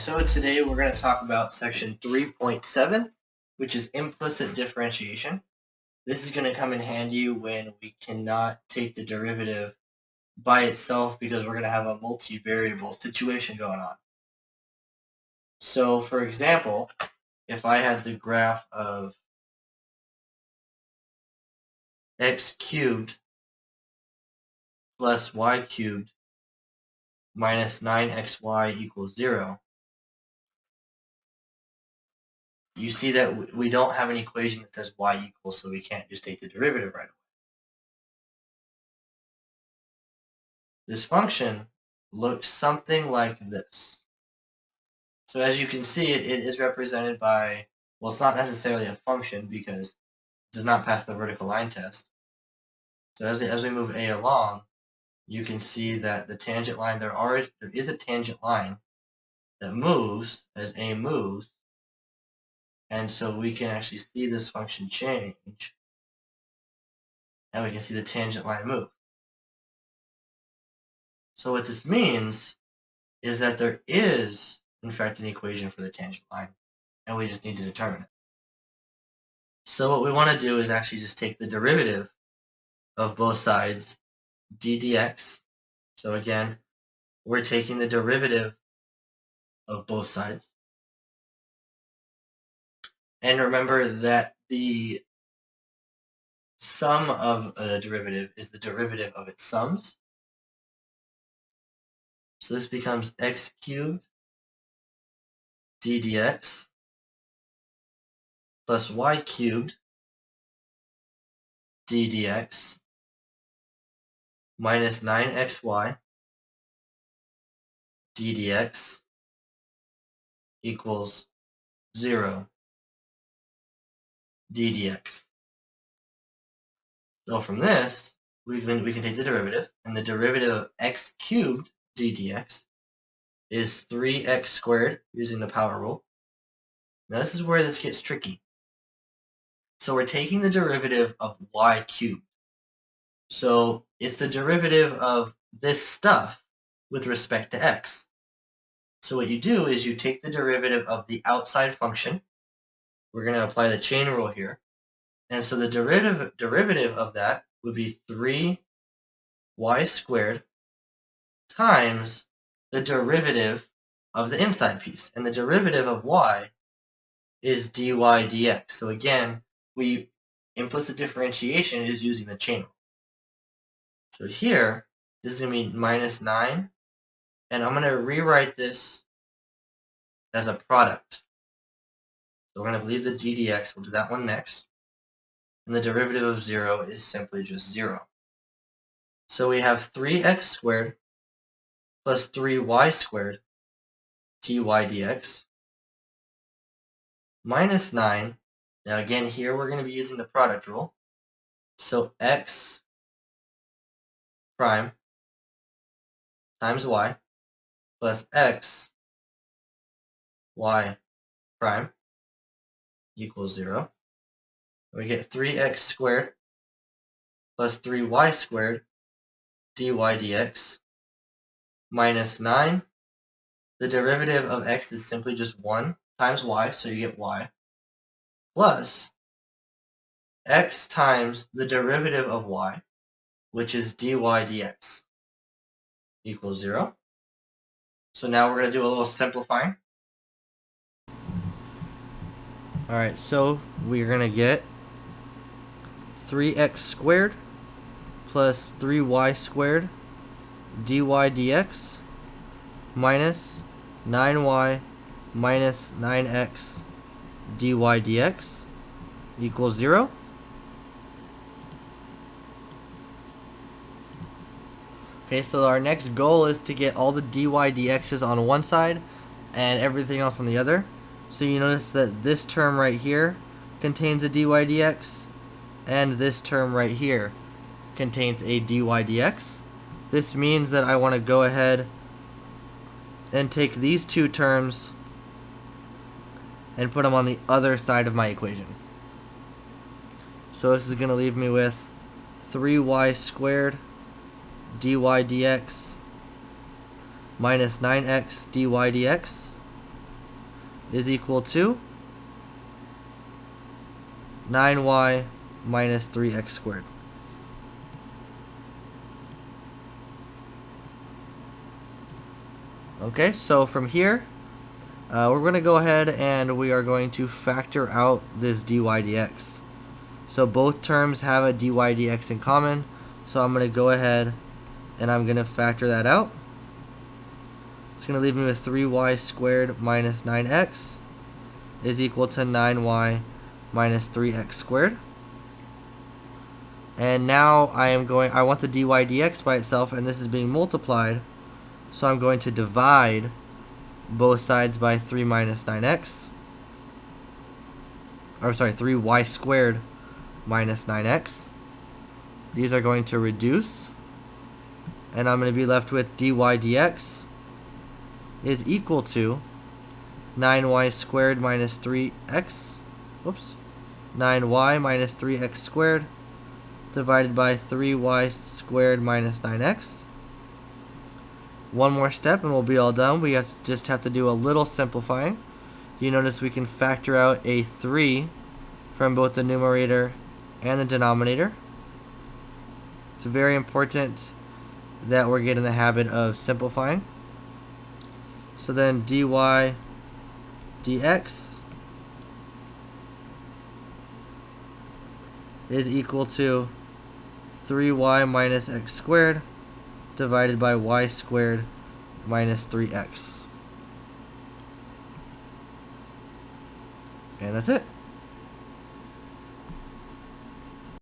so today we're going to talk about section 3.7, which is implicit differentiation. This is going to come in handy when we cannot take the derivative by itself because we're going to have a multivariable situation going on. So for example, if I had the graph of x cubed plus y cubed minus 9xy equals 0, you see that we don't have an equation that says y equals, so we can't just take the derivative right away. This function looks something like this. So as you can see, it is represented by, well, it's not necessarily a function because it does not pass the vertical line test. So as we move a along, you can see that the tangent line, there is a tangent line that moves as a moves, and so we can actually see this function change, and we can see the tangent line move. So what this means is that there is, in fact, an equation for the tangent line, and we just need to determine it. So what we want to do is actually just take the derivative of both sides, d dx. So again, we're taking the derivative of both sides. And remember that the sum of a derivative is the derivative of its sums. So this becomes x cubed d dx plus y cubed d dx minus 9xy d dx equals 0 d dx. So from this, we can take the derivative, and the derivative of x cubed d dx is 3x squared using the power rule. Now this is where this gets tricky. So we're taking the derivative of y cubed. So it's the derivative of this stuff with respect to x. So what you do is you take the derivative of the outside function. We're going to apply the chain rule here. And so the derivative of that would be 3y squared times the derivative of the inside piece. And the derivative of y is dy dx. So again, implicit differentiation is using the chain rule. So here, this is going to be minus 9. And I'm going to rewrite this as a product. So we're going to leave the d dx. We'll do that one next. And the derivative of 0 is simply just 0. So we have 3x squared plus 3y squared dy dx minus 9. Now again, here we're going to be using the product rule. So x prime times y plus x y prime equals 0. We get 3x squared plus 3y squared dy dx minus 9. The derivative of x is simply just 1 times y, so you get y, plus x times the derivative of y, which is dy dx, equals 0. So now we're going to do a little simplifying. Alright, so we're going to get 3x squared plus 3y squared dy dx minus 9y minus 9x dy dx equals 0. Okay, so our next goal is to get all the dy dx's on one side and everything else on the other. So you notice that this term right here contains a dy dx, and this term right here contains a dy dx. This means that I want to go ahead and take these two terms and put them on the other side of my equation. So this is going to leave me with 3y squared dy dx minus 9x dy dx is equal to 9y minus 3x squared. Okay, so from here, we're going to go ahead and we are going to factor out this dy dx. So both terms have a dy dx in common, so I'm going to go ahead and I'm going to factor that out. It's going to leave me with 3y squared minus 9x is equal to 9y minus 3x squared. And now I want the dy dx by itself, and this is being multiplied, so I'm going to divide both sides by 3 minus 9x. Or sorry, 3y squared minus 9x. These are going to reduce, and I'm going to be left with dy dx is equal to 9y squared minus 3x, 9y minus 3x squared divided by 3y squared minus 9x. One more step and we'll be all done. We just have to do a little simplifying. You notice we can factor out a 3 from both the numerator and the denominator. It's very important that we're getting the habit of simplifying. So then dy dx is equal to 3y minus x squared divided by y squared minus 3x. And that's it.